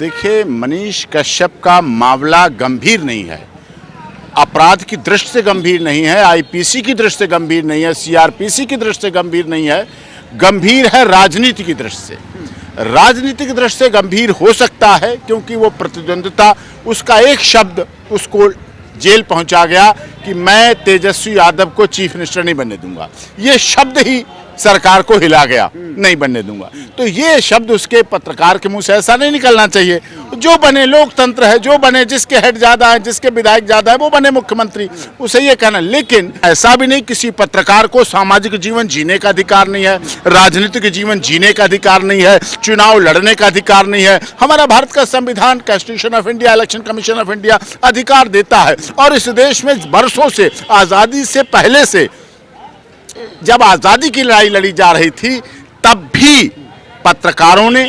देखिए, मनीष कश्यप का मामला गंभीर नहीं है, अपराध की दृष्टि से गंभीर नहीं है, आईपीसी की दृष्टि से गंभीर नहीं है, सीआरपीसी की दृष्टि से गंभीर नहीं है, गंभीर है राजनीति की दृष्टि से। राजनीति की दृष्टि से गंभीर हो सकता है क्योंकि वो प्रतिद्वंदिता, उसका एक शब्द उसको जेल पहुंचा गया कि मैं तेजस्वी यादव को चीफ मिनिस्टर नहीं बनने दूंगा। ये शब्द ही सरकार को हिला गया, नहीं बनने दूंगा। तो ये शब्द उसके पत्रकार के मुंह से ऐसा नहीं निकलना चाहिए। जो बने, लोकतंत्र है, जो बने, जिसके हेड ज्यादा है, जिसके विधायक ज्यादा है, वो बने मुख्यमंत्री, उसे ये कहना। लेकिन ऐसा भी नहीं, किसी पत्रकार को सामाजिक जीवन जीने का अधिकार नहीं है, राजनीतिक जीवन जीने का अधिकार नहीं है, चुनाव लड़ने का अधिकार नहीं है। हमारा भारत का संविधान, constitution of India, election commission of India अधिकार देता है। और इस देश में वर्षों से, आजादी से पहले से, जब आजादी की लड़ाई लड़ी जा रही थी, तब भी पत्रकारों ने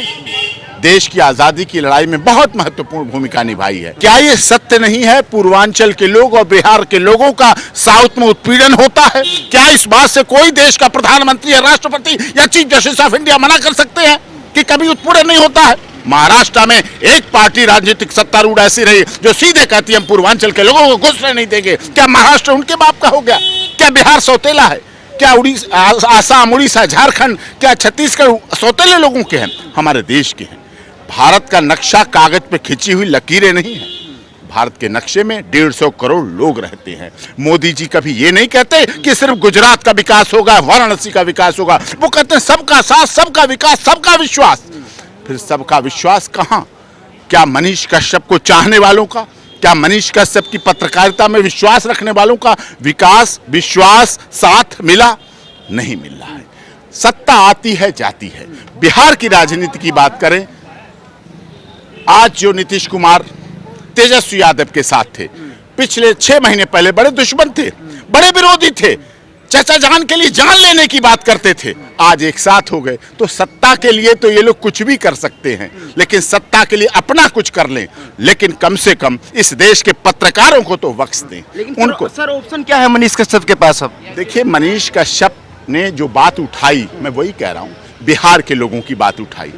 देश की आजादी की लड़ाई में बहुत महत्वपूर्ण भूमिका निभाई है। क्या ये सत्य नहीं है पूर्वांचल के लोग और बिहार के लोगों का साउथ में उत्पीड़न होता है? क्या इस बात से कोई देश का प्रधानमंत्री या राष्ट्रपति या चीफ जस्टिस ऑफ इंडिया मना कर सकते हैं कि कभी उत्पीड़न नहीं होता है? महाराष्ट्र में एक पार्टी राजनीतिक सत्तारूढ़ ऐसी रही जो सीधे कहती है हम पूर्वांचल के लोगों को घुसने नहीं देंगे। क्या महाराष्ट्र उनके बाप का हो गया? क्या बिहार सौतेला है? क्या आसाम, उड़ीसा, झारखंड, क्या छत्तीसगढ़ सौतेले लोगों के हैं? हमारे देश के हैं। भारत का नक्शा कागज पे खिंची हुई लकीरें नहीं है। भारत के नक्शे में 150 करोड़ लोग रहते हैं। मोदी जी कभी ये नहीं कहते कि सिर्फ गुजरात का विकास होगा, वाराणसी का विकास होगा। वो कहते हैं सबका साथ, सबका विकास, सबका विश्वास। फिर सबका विश्वास कहाँ? क्या मनीष कश्यप को चाहने वालों का, क्या मनीष कश्यप की पत्रकारिता में विश्वास रखने वालों का विकास, विश्वास साथ मिला? नहीं मिल रहा है। सत्ता आती है, जाती है। बिहार की राजनीति की बात करें, आज जो नीतीश कुमार तेजस्वी यादव के साथ थे, पिछले 6 महीने पहले बड़े दुश्मन थे, बड़े विरोधी थे, चाचा जान के लिए जान लेने की बात करते थे, आज एक साथ हो गए। तो सत्ता के लिए तो ये लोग कुछ भी कर सकते हैं, लेकिन सत्ता के लिए अपना कुछ कर लें, लेकिन कम से कम इस देश के पत्रकारों को तो वक्स दें। लेकिन उनको सर ऑप्शन क्या है मनीष कश्यप के पास? अब देखिए, मनीष कश्यप ने जो बात उठाई, मैं वही कह रहा हूँ, बिहार के लोगों की बात उठाई।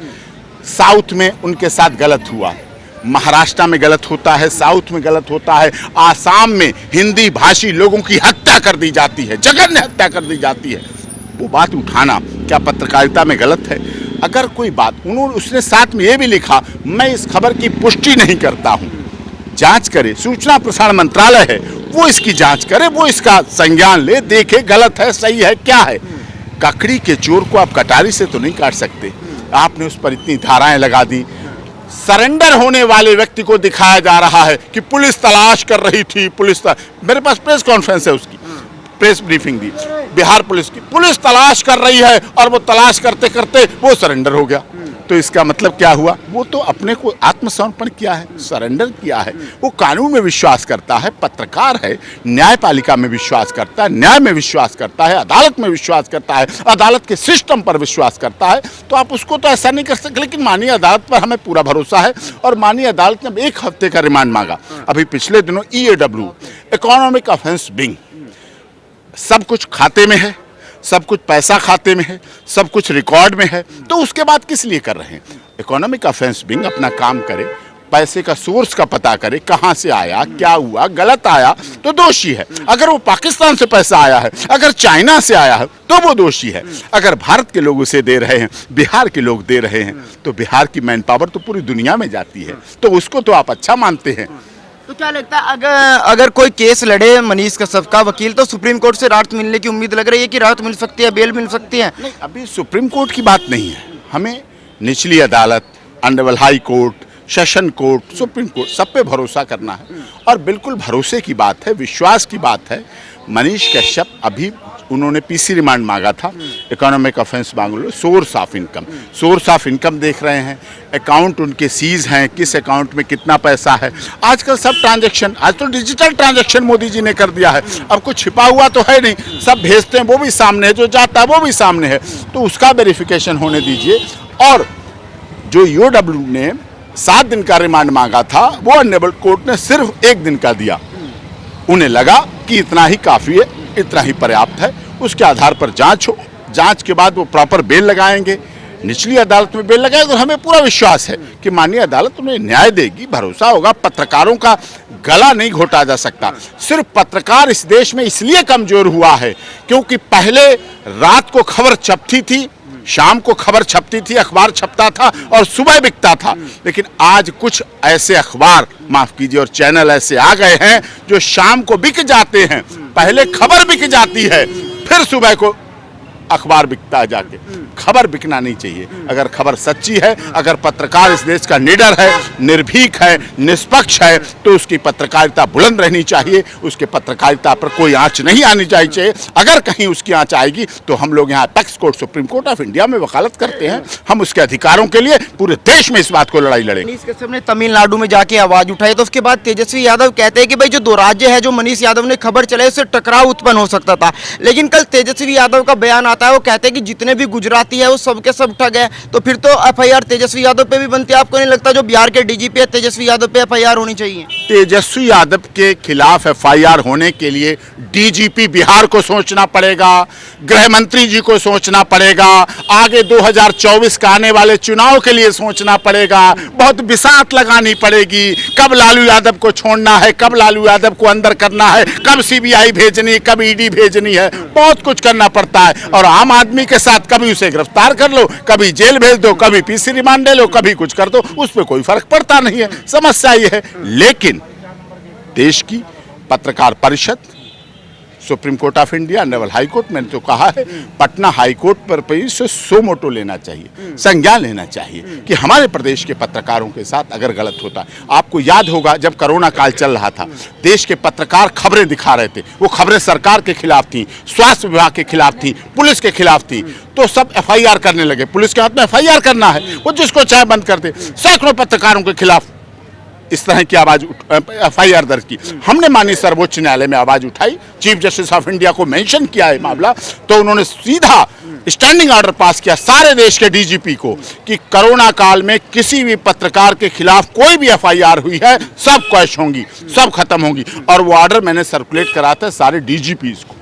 साउथ में उनके साथ गलत हुआ, महाराष्ट्र में गलत होता है, साउथ में गलत होता है, आसाम में हिंदी भाषी लोगों की हत्या कर दी जाती है, जघन्य हत्या कर दी जाती है। वो बात उठाना क्या पत्रकारिता में गलत है? अगर कोई बात उसने साथ में ये भी लिखा, मैं इस खबर की पुष्टि नहीं करता हूँ, जांच करे, सूचना प्रसारण मंत्रालय है वो इसकी जांच करे, वो इसका संज्ञान ले, देखे गलत है, सही है, क्या है। ककड़ी के चोर को आप कटारी से तो नहीं काट सकते। आपने उस पर इतनी धाराएं लगा दी। सरेंडर होने वाले व्यक्ति को दिखाया जा रहा है कि पुलिस तलाश कर रही थी, मेरे पास प्रेस कॉन्फ्रेंस है, उसकी प्रेस ब्रीफिंग दी, बिहार पुलिस की, पुलिस तलाश कर रही है, और वो तलाश करते करते वो सरेंडर हो गया। तो इसका मतलब क्या हुआ? वो तो अपने को आत्मसमर्पण किया है, सरेंडर किया है। वो कानून में विश्वास करता है, पत्रकार है, न्यायपालिका में विश्वास करता है, न्याय में विश्वास करता है, अदालत में विश्वास करता है, अदालत के सिस्टम पर विश्वास करता है। तो आप उसको तो ऐसा नहीं कर सकते। लेकिन माननीय अदालत पर हमें पूरा भरोसा है, और माननीय अदालत ने 1 हफ्ते का रिमांड मांगा। अभी पिछले दिनों EAW, इकोनॉमिक ऑफेंस विंग, सब कुछ खाते में है, सब कुछ पैसा खाते में है, सब कुछ रिकॉर्ड में है, तो उसके बाद किस लिए कर रहे हैं? इकोनॉमिक ऑफेंस विंग अपना काम करे, पैसे का सोर्स का पता करे, कहां से आया, क्या हुआ, गलत आया तो दोषी है। अगर वो पाकिस्तान से पैसा आया है, अगर चाइना से आया है, तो वो दोषी है। अगर भारत के लोग उसे दे रहे हैं, बिहार के लोग दे रहे हैं, तो बिहार की मैन पावर तो पूरी दुनिया में जाती है, तो उसको तो आप अच्छा मानते हैं। तो क्या लगता है अगर कोई केस लड़े मनीष कश्यप का वकील, तो सुप्रीम कोर्ट से राहत मिलने की उम्मीद लग रही है कि राहत मिल सकती है, बेल मिल सकती है? नहीं, अभी सुप्रीम कोर्ट की बात नहीं है। हमें निचली अदालत, honourable high court, session court, supreme court, सब पे भरोसा करना है। और बिल्कुल भरोसे की बात है, विश्वास की बात है। मनीष कश्यप, अभी उन्होंने PC रिमांड मांगा था, इकोनॉमिक ऑफेंस मांग लो, सोर्स ऑफ इनकम देख रहे हैं, अकाउंट उनके सीज हैं, किस अकाउंट में कितना पैसा है। आजकल सब ट्रांजैक्शन, आज तो डिजिटल ट्रांजैक्शन मोदी जी ने कर दिया है। अब कुछ छिपा हुआ तो है नहीं, सब भेजते हैं, वो भी सामने है, जो जाता है वो भी सामने है, तो उसका वेरिफिकेशन होने दीजिए। और जो EOW ने 7 दिन का रिमांड मांगा था, वो ऑनरेबल कोर्ट ने सिर्फ 1 दिन का दिया। उन्हें लगा कि इतना ही काफ़ी है, इतना ही पर्याप्त है। उसके आधार पर जांच हो, जांच के बाद वो प्रॉपर बेल लगाएंगे, निचली अदालत में बेल लगाएगी और हमें पूरा विश्वास है कि माननीय अदालत उन्हें न्याय देगी, भरोसा होगा। पत्रकारों का गला नहीं घोटा जा सकता। सिर्फ पत्रकार इस देश में इसलिए कमजोर हुआ है क्योंकि पहले रात को खबर छपती थी, शाम को खबर छपती थी, अखबार छपता था और सुबह बिकता था। लेकिन आज कुछ ऐसे अखबार, माफ कीजिए, और चैनल ऐसे आ गए हैं जो शाम को बिक जाते हैं। पहले खबर बिक जाती है, फिर सुबह को अखबार बिकता है जाके। खबर बिकना नहीं चाहिए। अगर खबर सच्ची है, अगर पत्रकार इस देश का निडर है, निर्भीक है, निष्पक्ष है, तो उसकी पत्रकारिता बुलंद रहनी चाहिए। उसके पत्रकारिता पर कोई आंच नहीं आनी चाहिए। अगर कहीं उसकी आंच आएगी तो हम लोग यहाँ apex court, supreme court of India में वकालत करते हैं। हम उसके अधिकारों के लिए पूरे देश में इस बात को लड़ाई लड़ेंगे। मनीष कश्यप ने तमिलनाडु में जाके आवाज उठाई तो उसके बाद तेजस्वी यादव कहते हैं कि भाई जो दो राज्य है, जो मनीष यादव ने खबर चलाई, उससे टकराव उत्पन्न हो सकता था। लेकिन कल तेजस्वी यादव का बयान आता है, वो कहते हैं कि जितने भी गुजराती है वो सबके सब ठग है। तो फिर तो एफआईआर तेजस्वी यादव पे भी बनती है। आपको नहीं लगता जो बिहार के डीजीपी है तेजस्वी यादव पे एफआईआर होनी चाहिए? तेजस्वी यादव के खिलाफ एफआईआर होने के लिए डीजीपी बिहार को सोचना पड़ेगा, गृह मंत्री जी को सोचना पड़ेगा, आगे 2024 का आने वाले चुनाव के लिए सोचना पड़ेगा, बहुत बिसात लगानी पड़ेगी। कब लालू यादव को छोड़ना है, कब लालू यादव को अंदर करना है, कब सीबीआई भेजनी, कब ईडी भेजनी है, बहुत कुछ करना पड़ता है। और आम आदमी के साथ कभी उसे गिरफ्तार कर लो, कभी जेल भेज दो, कभी पीसी रिमांड ले लो, कभी कुछ कर दो, उस पर कोई फर्क पड़ता नहीं है। समस्या ये है। लेकिन देश की पत्रकार परिषद, supreme court of India, honourable high court, मैंने तो कहा है, पटना हाई कोर्ट पर से सो मोटो लेना चाहिए, संज्ञान लेना चाहिए कि हमारे प्रदेश के पत्रकारों के साथ अगर गलत होता है। आपको याद होगा जब कोरोना काल चल रहा था, देश के पत्रकार खबरें दिखा रहे थे, वो खबरें सरकार के खिलाफ थी, स्वास्थ्य विभाग के खिलाफ थी, पुलिस के खिलाफ थी, तो सब एफआईआर करने लगे। पुलिस के हाथ में एफआईआर करना है, वो जिसको चाहे बंद कर दे। सैकड़ों पत्रकारों के खिलाफ इस तरह की आवाज एफआईआर दर्ज की। हमने माननीय सर्वोच्च न्यायालय में आवाज उठाई, चीफ जस्टिस ऑफ इंडिया को मेंशन किया है मामला, तो उन्होंने सीधा स्टैंडिंग ऑर्डर पास किया सारे देश के डीजीपी को कि कोरोना काल में किसी भी पत्रकार के खिलाफ कोई भी एफआईआर हुई है, सब क्वैश होंगी, सब खत्म होंगी। और वो ऑर्डर मैंने सर्कुलेट करा था सारे डीजीपीज को,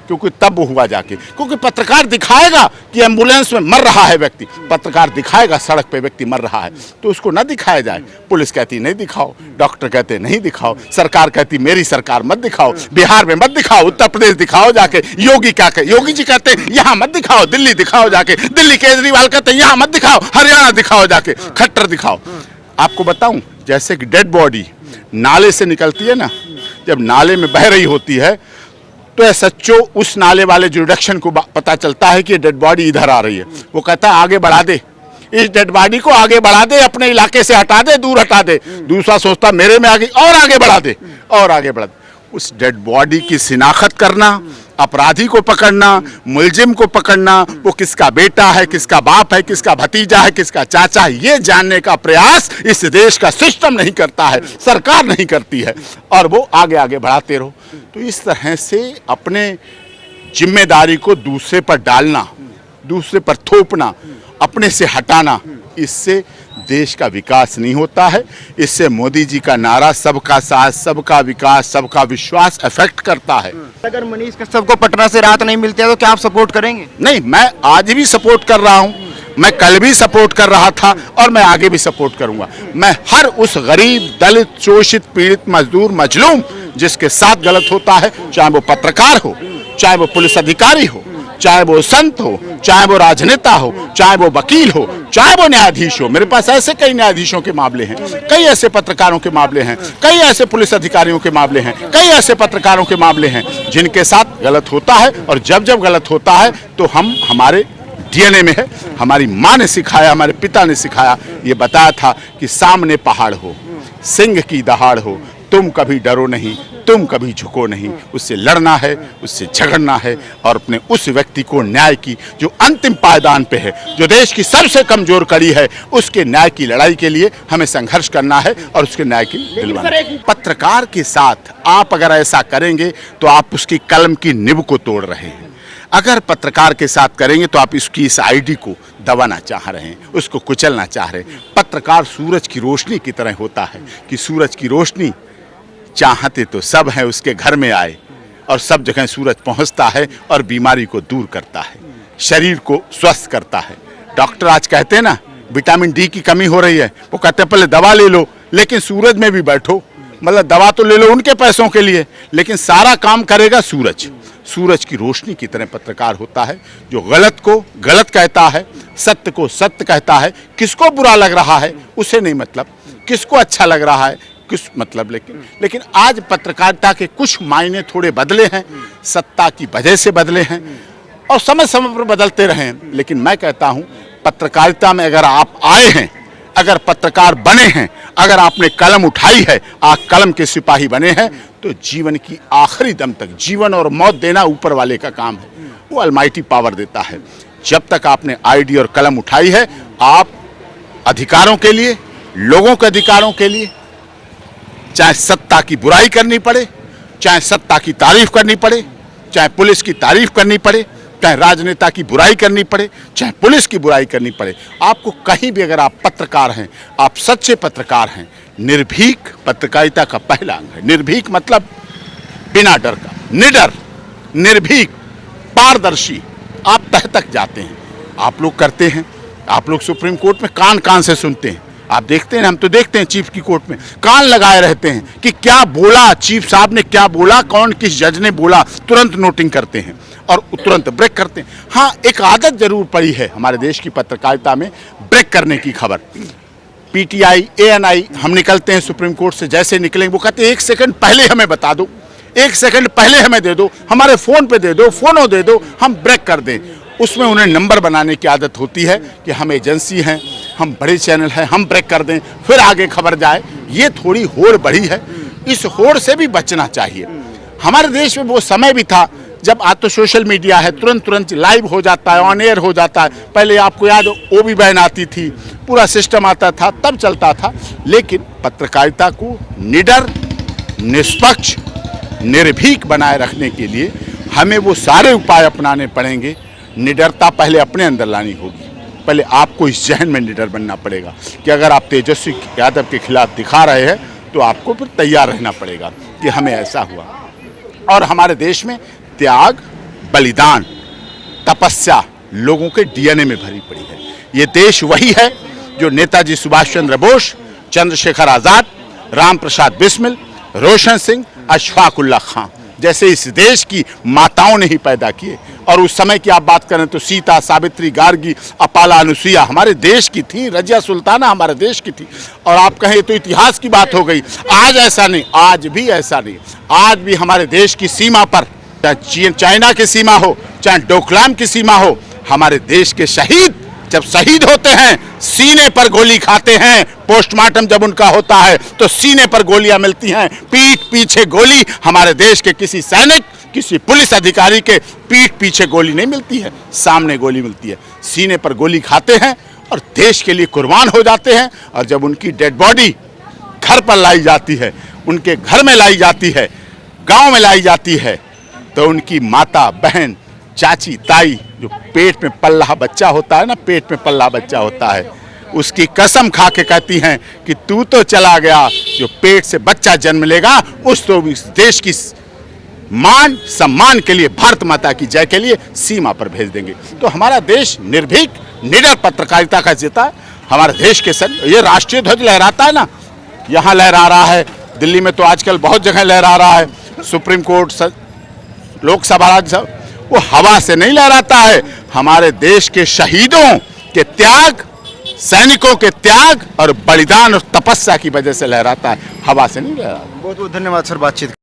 क्योंकि तब वो हुआ जाके, क्योंकि पत्रकार दिखाएगा कि एम्बुलेंस में मर रहा है व्यक्ति, पत्रकार दिखाएगा सड़क पे व्यक्ति मर रहा है, तो उसको न दिखाया जाए। पुलिस कहती नहीं दिखाओ, डॉक्टर कहते नहीं दिखाओ, सरकार कहती मेरी सरकार मत दिखाओ, बिहार में मत दिखाओ, उत्तर प्रदेश दिखाओ जाके। योगी क्या कहे, योगी जी कहते यहाँ मत दिखाओ, दिल्ली दिखाओ जाके, दिल्ली केजरीवाल कहते यहाँ मत दिखाओ, हरियाणा दिखाओ जाके, खट्टर दिखाओ। आपको बताऊं, जैसे कि डेड बॉडी नाले से निकलती है ना, जब नाले में बह रही होती है तो एसएचओ उस नाले वाले जुरिडिक्शन को पता चलता है कि डेड बॉडी इधर आ रही है, वो कहता है आगे बढ़ा दे, इस डेड बॉडी को आगे बढ़ा दे, अपने इलाके से हटा दे, दूर हटा दे। दूसरा सोचता मेरे में आगे और आगे बढ़ा दे, और आगे बढ़ा दे। उस डेड बॉडी की शिनाख्त करना, अपराधी को पकड़ना, मुलजिम को पकड़ना, वो किसका बेटा है, किसका बाप है, किसका भतीजा है, किसका चाचा है, ये जानने का प्रयास इस देश का सिस्टम नहीं करता है, सरकार नहीं करती है, और वो आगे आगे बढ़ाते रहो। तो इस तरह से अपने जिम्मेदारी को दूसरे पर डालना, दूसरे पर थोपना, अपने से हटाना, इससे देश का विकास नहीं होता है। इससे मोदी जी का नारा सबका साथ, सबका विकास, सबका विश्वास अफेक्ट करता है। अगर मनीष कश्यप को पटना से राहत नहीं मिलती है तो क्या आप सपोर्ट करेंगे? नहीं, मैं आज भी सपोर्ट कर रहा हूं, मैं कल भी सपोर्ट कर रहा था और मैं आगे भी सपोर्ट करूंगा। मैं हर उस गरीब, दलित, शोषित, पीड़ित, मजदूर, मजलूम जिसके साथ गलत होता है, चाहे वो पत्रकार हो, चाहे वो पुलिस अधिकारी हो, चाहे वो संत हो, चाहे वो राजनेता हो, चाहे वो वकील हो, चाहे वो न्यायाधीश हो। मेरे पास ऐसे कई न्यायाधीशों के मामले हैं, कई ऐसे पत्रकारों के मामले हैं, कई ऐसे पुलिस अधिकारियों के मामले हैं, कई ऐसे पत्रकारों के मामले हैं जिनके साथ गलत होता है। और जब जब गलत होता है तो हम, हमारे डीएनए में है, हमारी माँ ने सिखाया, हमारे पिता ने सिखाया, ये बताया था कि सामने पहाड़ हो, सिंह की दहाड़ हो, तुम कभी डरो नहीं, तुम कभी झुको नहीं। उससे लड़ना है, उससे झगड़ना है, और अपने उस व्यक्ति को न्याय की जो अंतिम पायदान पे है, जो देश की सबसे कमजोर कड़ी है, उसके न्याय की लड़ाई के लिए हमें संघर्ष करना है और उसके न्याय की दिलवाना है। पत्रकार के साथ आप अगर ऐसा करेंगे तो आप उसकी कलम की निब को तोड़ रहे हैं। अगर पत्रकार के साथ करेंगे तो आप इसकी इस आईडी को दबाना चाह रहे हैं, उसको कुचलना चाह रहे हैं। पत्रकार सूरज की रोशनी की तरह होता है कि सूरज की रोशनी चाहते तो सब हैं उसके घर में आए, और सब जगह सूरज पहुंचता है और बीमारी को दूर करता है, शरीर को स्वस्थ करता है, डॉक्टर आज कहते हैं ना विटामिन डी की कमी हो रही है, वो कहते हैं पहले दवा ले लो, लेकिन सूरज में भी बैठो, मतलब दवा तो ले लो उनके पैसों के लिए, लेकिन सारा काम करेगा सूरज। सूरज की रोशनी की तरह पत्रकार होता है, जो गलत को गलत कहता है, सत्य को सत्य कहता है। किसको बुरा लग रहा है उसे नहीं मतलब, किसको अच्छा लग रहा है किस मतलब, लेकिन आज पत्रकारिता के कुछ मायने थोड़े बदले हैं, सत्ता की वजह से बदले हैं और समय समय पर बदलते रहे हैं। लेकिन मैं कहता हूं पत्रकारिता में अगर आप आए हैं, अगर पत्रकार बने हैं, अगर आपने कलम उठाई है, आप कलम के सिपाही बने हैं, तो जीवन की आखिरी दम तक जीवन और मौत देना ऊपर वाले का काम है, वो अलमाइटी पावर देता है। जब तक आपने आईडी और कलम उठाई है, आप अधिकारों के लिए, लोगों के अधिकारों के लिए, चाहे सत्ता की बुराई करनी पड़े, चाहे सत्ता की तारीफ करनी पड़े, चाहे पुलिस की तारीफ करनी पड़े, चाहे राजनेता की बुराई करनी पड़े, चाहे पुलिस की बुराई करनी पड़े, आपको कहीं भी अगर आप पत्रकार हैं, आप सच्चे पत्रकार हैं, निर्भीक पत्रकारिता का पहला अंग है। निर्भीक मतलब बिना डर का, निडर, निर्भीक, पारदर्शी, आप तह तक जाते हैं। आप लोग करते हैं, आप लोग सुप्रीम कोर्ट में कान कान से सुनते हैं, आप देखते हैं, हम तो देखते हैं चीफ की कोर्ट में कान लगाए रहते हैं कि क्या बोला चीफ साहब ने, क्या बोला, कौन किस जज ने बोला, तुरंत नोटिंग करते हैं और तुरंत ब्रेक करते हैं। हाँ, एक आदत जरूर पड़ी है हमारे देश की पत्रकारिता में ब्रेक करने की खबर। पीटीआई, एएनआई, हम निकलते हैं सुप्रीम कोर्ट से, जैसे निकलेंगे वो कहते हैं 1 सेकंड पहले हमें बता दो, 1 सेकंड पहले हमें दे दो, हमारे फोन पे दे दो, फोनो दे दो, हम ब्रेक कर दें। उसमें उन्हें नंबर बनाने की आदत होती है कि हम एजेंसी हैं, हम बड़े चैनल हैं, हम ब्रेक कर दें फिर आगे खबर जाए। ये थोड़ी होड़ बढ़ी है, इस होड़ से भी बचना चाहिए। हमारे देश में वो समय भी था जब आज तो सोशल मीडिया है, तुरंत लाइव हो जाता है, ऑन एयर हो जाता है। पहले आपको याद हो ओबी बैन आती थी, पूरा सिस्टम आता था, तब चलता था। लेकिन पत्रकारिता को निडर, निष्पक्ष, निर्भीक बनाए रखने के लिए हमें वो सारे उपाय अपनाने पड़ेंगे। निडरता पहले अपने अंदर लानी होगी, पहले आपको इस जहन में निडर बनना पड़ेगा कि अगर आप तेजस्वी यादव के खिलाफ दिखा रहे हैं तो आपको फिर तैयार रहना पड़ेगा कि हमें ऐसा हुआ। और हमारे देश में त्याग, बलिदान, तपस्या लोगों के डीएनए में भरी पड़ी है। ये देश वही है जो नेताजी सुभाष चंद्र बोस, चंद्रशेखर आजाद, राम प्रसाद बिस्मिल, रोशन सिंह, अशफाक उल्लाह खां जैसे इस देश की माताओं ने ही पैदा किए। और उस समय की आप बात करें तो सीता, सावित्री, गार्गी, अपाला, अनुसुईया हमारे देश की थी, रजिया सुल्ताना हमारे देश की थी। और आप कहें तो इतिहास की बात हो गई। आज ऐसा नहीं, आज भी ऐसा नहीं। आज भी हमारे देश की सीमा पर, चाहे चाइना की सीमा हो, चाहे डोकलाम की सीमा हो, हमारे देश के शहीद जब शहीद होते हैं सीने पर गोली खाते हैं। पोस्टमार्टम जब उनका होता है तो सीने पर गोलियां मिलती हैं, पीठ पीछे गोली। हमारे देश के किसी सैनिक, किसी पुलिस अधिकारी के पीठ पीछे गोली नहीं मिलती है, सामने गोली मिलती है। सीने पर गोली खाते हैं और देश के लिए कुर्बान हो जाते हैं। और जब उनकी डेड बॉडी घर पर लाई जाती है, उनके घर में लाई जाती है, गांव में लाई जाती है, तो उनकी माता, बहन, चाची, ताई, जो पेट में पल रहा बच्चा होता है ना, पेट में पल रहा बच्चा होता है, उसकी कसम खा के कहती हैं कि तू तो चला गया, जो पेट से बच्चा जन्म लेगा उस तो इस देश की मान सम्मान के लिए, भारत माता की जय के लिए सीमा पर भेज देंगे। तो हमारा देश निर्भीक, निडर पत्रकारिता का जीता है। हमारे देश के सर ये राष्ट्रीय ध्वज लहराता है ना, यहाँ लहरा रहा है, दिल्ली में तो आजकल बहुत जगह लहरा रहा है, सुप्रीम कोर्ट, लोकसभा, राज्यसभा, वो हवा से नहीं लहराता है। हमारे देश के शहीदों के त्याग, सैनिकों के त्याग और बलिदान और तपस्या की वजह से लहराता है, हवा से नहीं लहराता। बहुत बहुत धन्यवाद सर बातचीत।